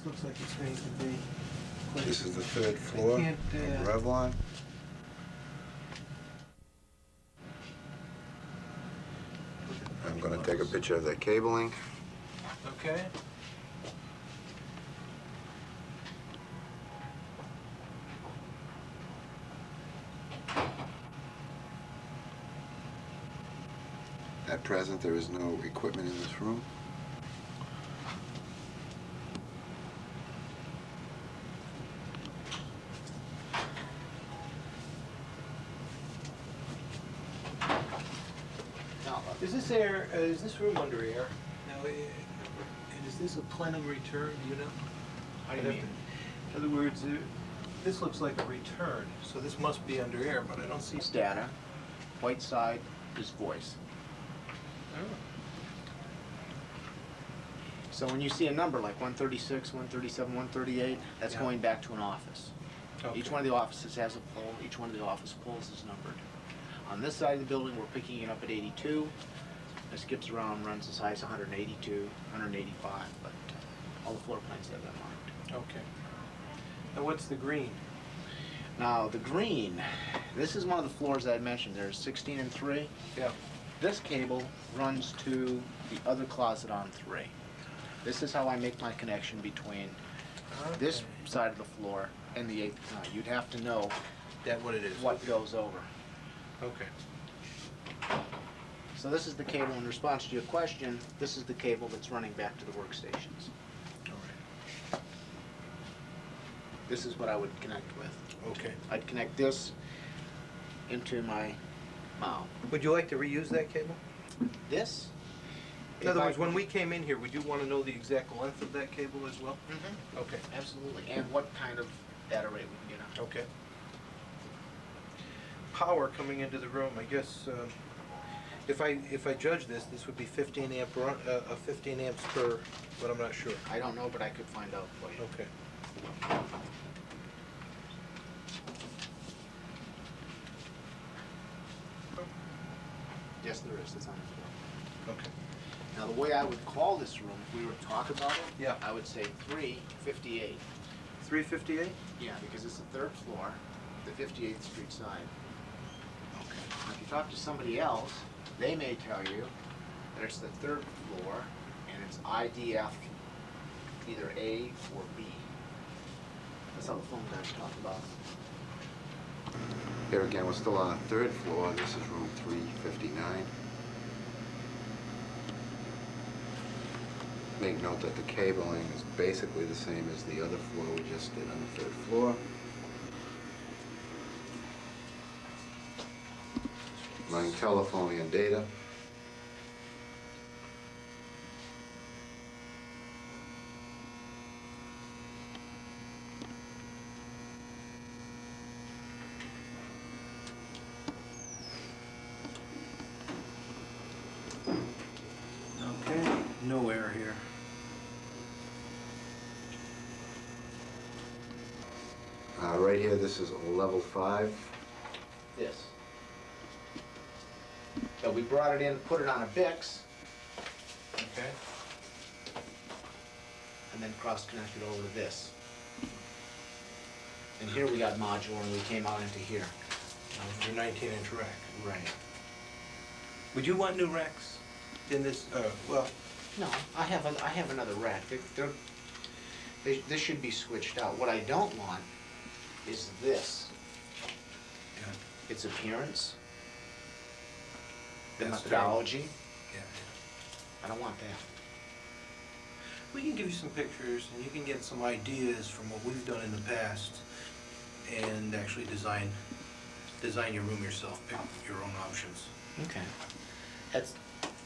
This looks like it's going to be... This is the third floor can't, of Revlon. I'm going to take a picture of the cabling. Okay. At present, there is no equipment in this room. Is this room under air? Now, and is this a plenum return, do you know? How do you mean? In other words, this looks like a return, so this must be under air, but I don't see... It's data, white side is voice. Oh. So when you see a number like 136, 137, 138, that's Yeah. going back to an office. Okay. Each one of the offices has a pole, each one of the office poles is numbered. On this side of the building, we're picking it up at 82. It skips around, runs as high as 182, 185, but all the floor plans have that marked. Okay. Now what's the green? Now the green, this is one of the floors that I mentioned. There's 16 and 3. Yeah. This cable runs to the other closet on 3. This is how I make my connection between this Okay. side of the floor and the 8th. You'd have to know That what it is? what goes over. Okay. So this is the cable in response to your question. This is the cable that's running back to the workstations. All right. This is what I would connect with. Okay. I'd connect this into my mount. Would you like to reuse that cable? This? In other words, when we came in here, would you want to know the exact length of that cable as well? Mm-hmm. Okay. Absolutely. And what kind of data rate we can get on. Okay. Power coming into the room, I guess, if I judge this, this would be 15 amps per, but I'm not sure. I don't know, but I could find out for you. Okay. Yes, there is. It's on the floor. Okay. Now, the way I would call this room, if we were to talk about it, Yeah. I would say 358. 358? Yeah, because it's the 3rd floor, the 58th Street side. Okay. Now, if you talk to somebody else, they may tell you that it's the 3rd floor and it's IDF, either A or B. That's how the phone guys talk about it. Here again, we're still on the 3rd floor. This is room 359. Make note that the cabling is basically the same as the other floor we just did on the 3rd floor. Running telephony and data. Okay, no error here. Right here, this is level 5. This. So we brought it in, put it on a Bix, Okay. and then cross-connected over to this. And here we got modular, and we came out into here. Your 19-inch rack. Right. Would you want new racks in this, well, No, I have another rack. This should be switched out. What I don't want is this. yeah, Its appearance, the That's methodology. yeah. I don't want that. We can give you some pictures and you can get some ideas from what we've done in the past and actually design your room yourself, pick your own options. Okay.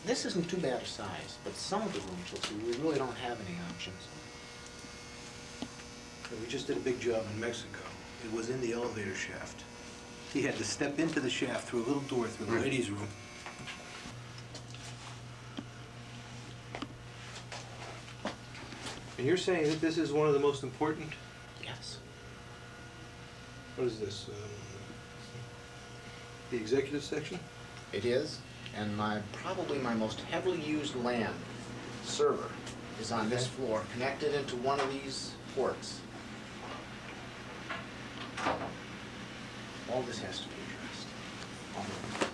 This isn't too bad a size, but some of the rooms, you'll see, we really don't have any options. We just did a big job in Mexico. It was in the elevator shaft. He had to step into the shaft through a little door through the ladies' room. And you're saying that this is one of the most important? Yes. What is this? The executive section? It is, and probably my most heavily used LAN server is on this Okay. floor, connected into one of these ports. All this has to be addressed. All of it.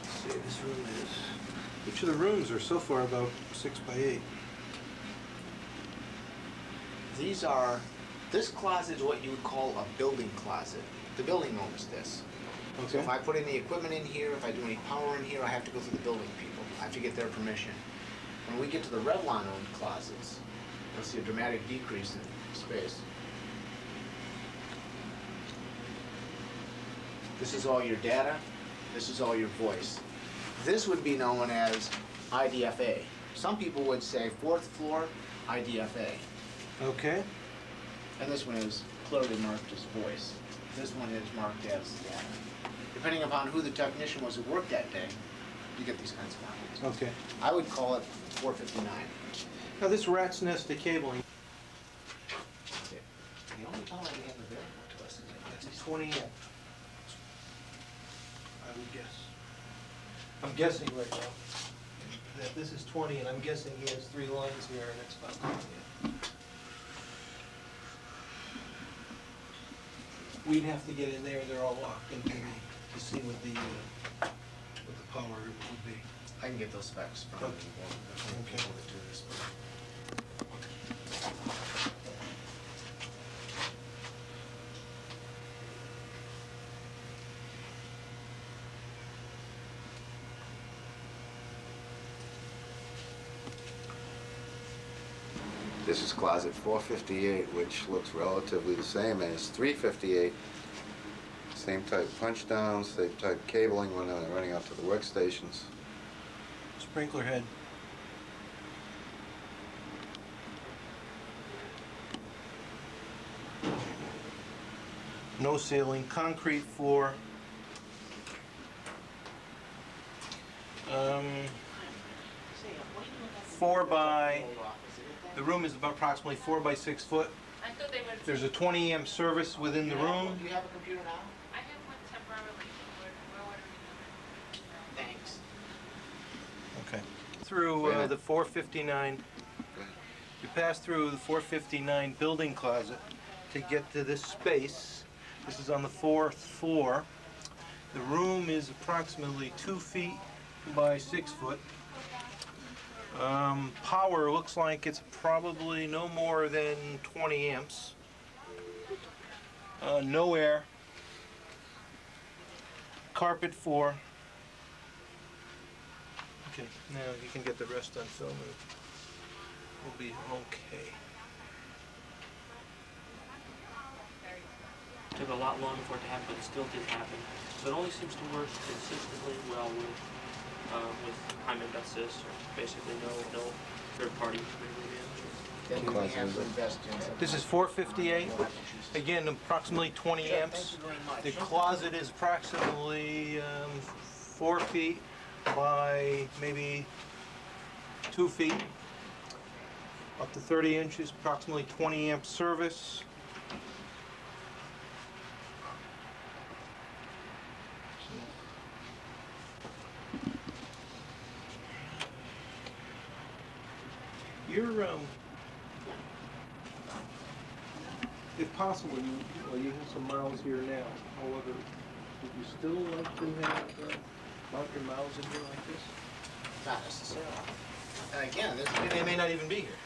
Let's see, this room is, each of the rooms are so far about 6 by 8. These are, this closet is what you would call a building closet. The building owns this. So if I put any equipment in here, if I do any power in here, I have to go through the building people. I have to get their permission. When we get to the Revlon owned closets, you'll see a dramatic decrease in space. This is all your data. This is all your voice. This would be known as IDFA. Some people would say 4th floor IDFA. Okay. And this one is clearly marked as voice. This one is marked as data. Depending upon who the technician was who worked that day, you get these kinds of markings. Okay. I would call it 459. Now this rat's nest of cabling, The only power we have available to us is like it's 20 amp. I would guess. I'm guessing right now that this is 20, and I'm guessing he has 3 lines here, and it's about 20 amp. We'd have to get in there, they're all locked into me to see what the power would be. I can get those specs from Okay. the people that do this. This is closet 458, which looks relatively the same as 358. Same type punch downs, same type cabling when running out to the workstations. Sprinkler head. No ceiling, concrete floor. 4 by, the room is about approximately 4 by 6 foot. I thought they would. There's a 20 amp service within the room. Do you have a computer now? I have one temporarily. Where would we Thanks. Okay. Through the 459, you pass through the 459 building closet to get to this space. This is on the 4th floor. The room is approximately 2 feet by 6 foot. Power looks like it's probably no more than 20 amps. No air. Carpet floor. Okay, now you can get the rest on film and we'll be okay. Took a lot longer for it to happen, but it still did happen. So it only seems to work consistently well with high assist, or basically no third-party management. Then we have to invest in. This is 458. Again, approximately 20 amps. Thank you very much. The closet is approximately 4 feet by maybe 2 feet. Up to 30 inches, approximately 20 amp service. You're, if possible, you have some miles here now. However, would you still like to have mount your miles in here like this? Not necessarily. And again, They may not even be here.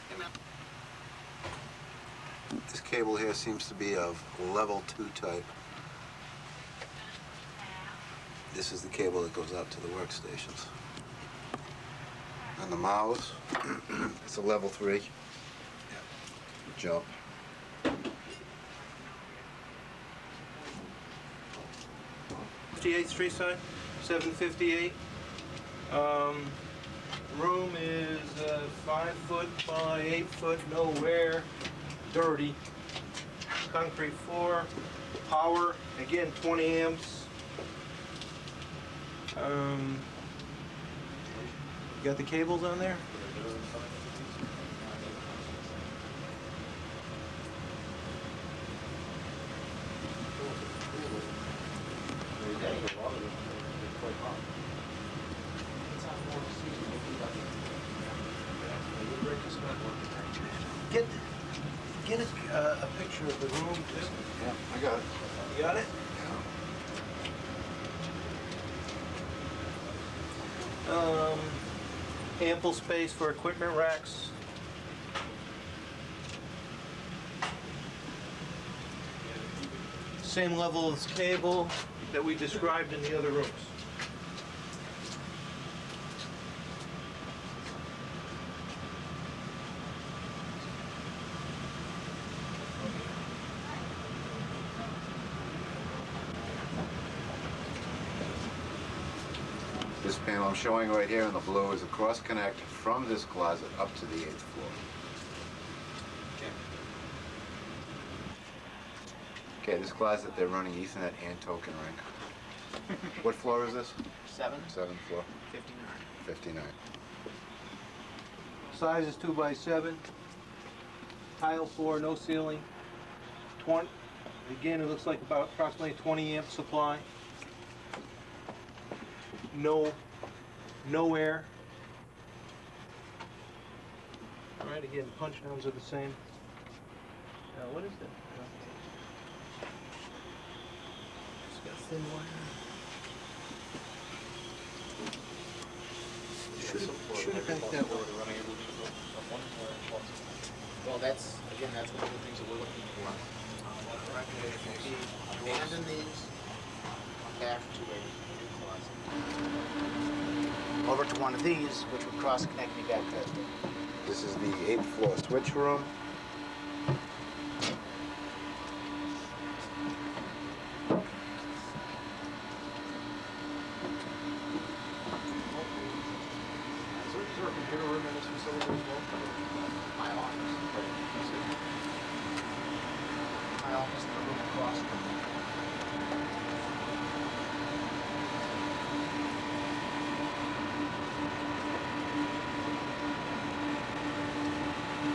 This cable here seems to be of level 2 type. This is the cable that goes out to the workstations. And the mouse, it's a level 3. Jump. 58th Street side, 758. Room is 5 foot by 8 foot, no air, dirty. Concrete floor, power, again 20 amps. Got the cables on there? Get a picture of the room too. Yeah, I got it. You got it? Ample space for equipment racks. Same level of cable that we described in the other rooms. This panel I'm showing right here in the blue is a cross connect from this closet up to the 8th floor. Okay, this closet they're running Ethernet and token ring. What floor is this? 7, 7th floor. 59. 59. Size is 2x7. Tile floor, no ceiling. 20. Again, it looks like about approximately 20 amp supply. No air. All right, again, punch downs are the same. Now, what is that? It's got thin wire. Should have backed that way. Well, that's one of the things that we're looking for. Abandon these, come back to a new closet. Over to one of these, which would cross-connect me back to. This is the 8th floor switch room. Is there a computer room in this facility as well? My office. My office, and the room across from me.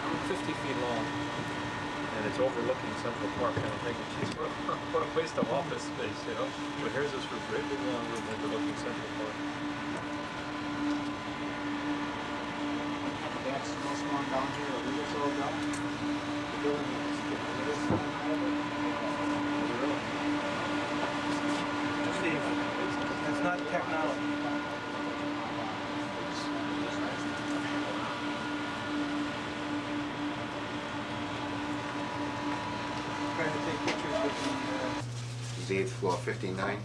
I'm 50 feet long, and it's overlooking Central Park, and I'm thinking, geez, what a waste of office space, you know? But here's this great big long room overlooking Central Park. That's no storm boundary or legal soil down. The building is Steve, that's not technology. Trying to take pictures with This is the 8th floor, 59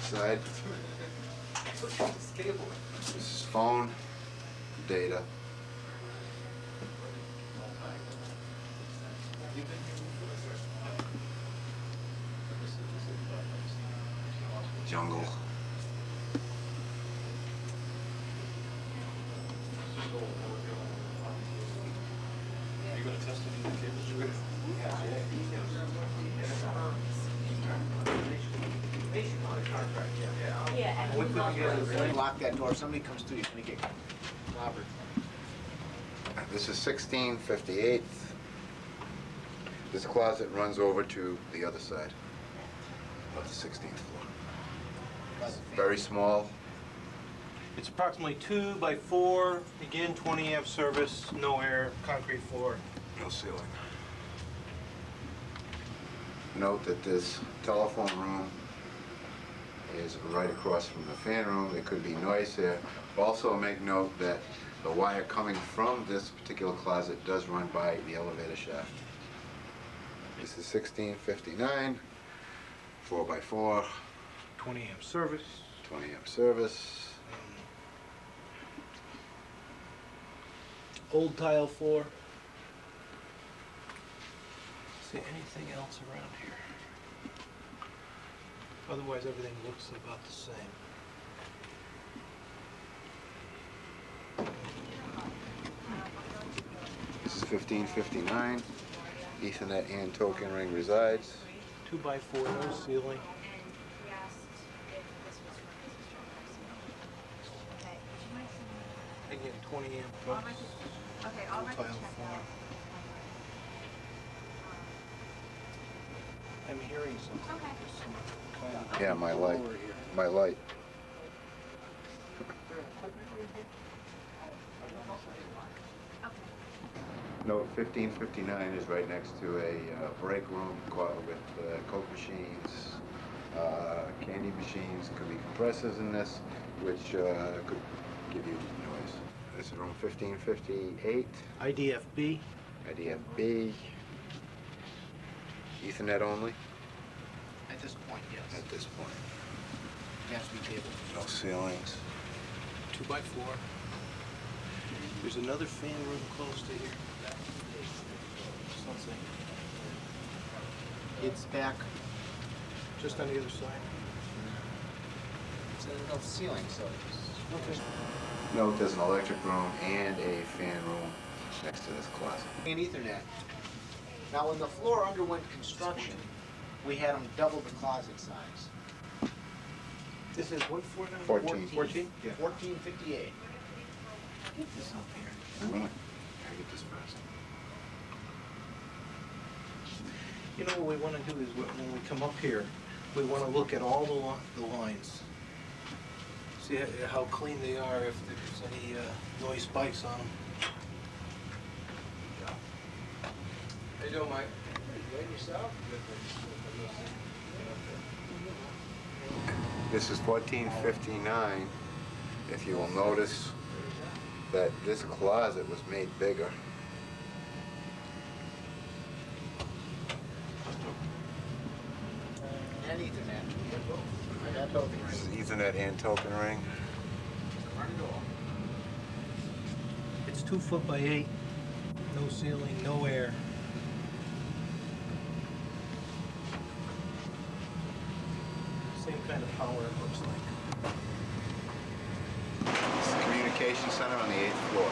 side. This cable. This is phone, data. Jungle. Are you going to test any of the cables? Yeah, and we put together the plan. lock that door. If somebody comes through, you're going to get clobbered. This is 1658. This closet runs over to the other side of the 16th floor. Very small. It's approximately 2x4, again 20 amp service, no air, concrete floor. No ceiling. Note that this telephone room is right across from the fan room. There could be noise here. Also make note that the wire coming from this particular closet does run by the elevator shaft. This is 1659, 4x4, 20 amp service. 20 amp service. Old tile floor. See anything else around here? Otherwise, everything looks about the same. This is 1559. Ethernet and token ring resides. 2x4, no ceiling. we asked if this was for business trip. Okay, would you mind sending Again, 20 amp I'll plus. write it- Okay, I'll write the Tile check floor. out. I'm hearing something. Okay. There's some kind of Yeah, my light. blower here. My light. Okay. Note 1559 is right next to a break room with Coke machines, candy machines. Could be compressors in this, which could give you noise. This is room 1558, IDFB. IDFB. Ethernet only At this point, yes. at this point. It has to be cable. No ceilings. 2x4. There's another fan room close to here. Something. It's back. Just on the other side. It's no ceiling, so it's Note there's an electric room and a fan room next to this closet. an Ethernet. Now, when the floor underwent construction, we had them double the closet size. This is what floor now? 14. 14? Yeah. 1458. Get this up here. Really? Gotta get this fast. You know what we want to do is when we come up here, we want to look at all the lines. See how clean they are, if there's any noise spikes on them. How you doing, Mike? Good yourself? This is 1459. If you will notice that this closet was made bigger. And Ethernet. I got both. This is Ethernet and token ring. Run it all. It's 2 foot by 8, no ceiling, no air. Same kind of power it looks like. It's the communication center on the 8th floor.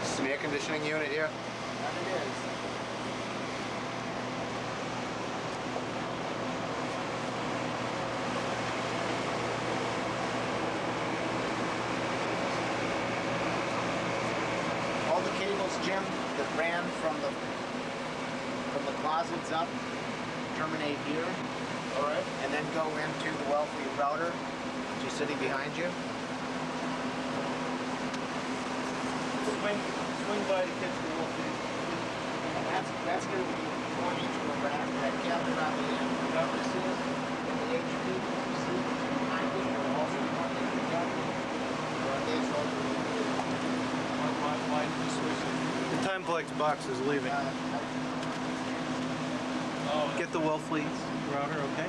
This is an air conditioning unit here. That it is. All the cables, Jim, that ran from the closets up terminate here. All right. And then go into the Wellfleet router, which is sitting behind you. Swing by to catch the wolf. And that's going to be going into a rack, that cabinet on the end. Whatever this is, and the HP, you see, behind it, will also be going into the cabinet. Why did you switch it? The Timeplex box is leaving. Get the Wellfleet router, okay?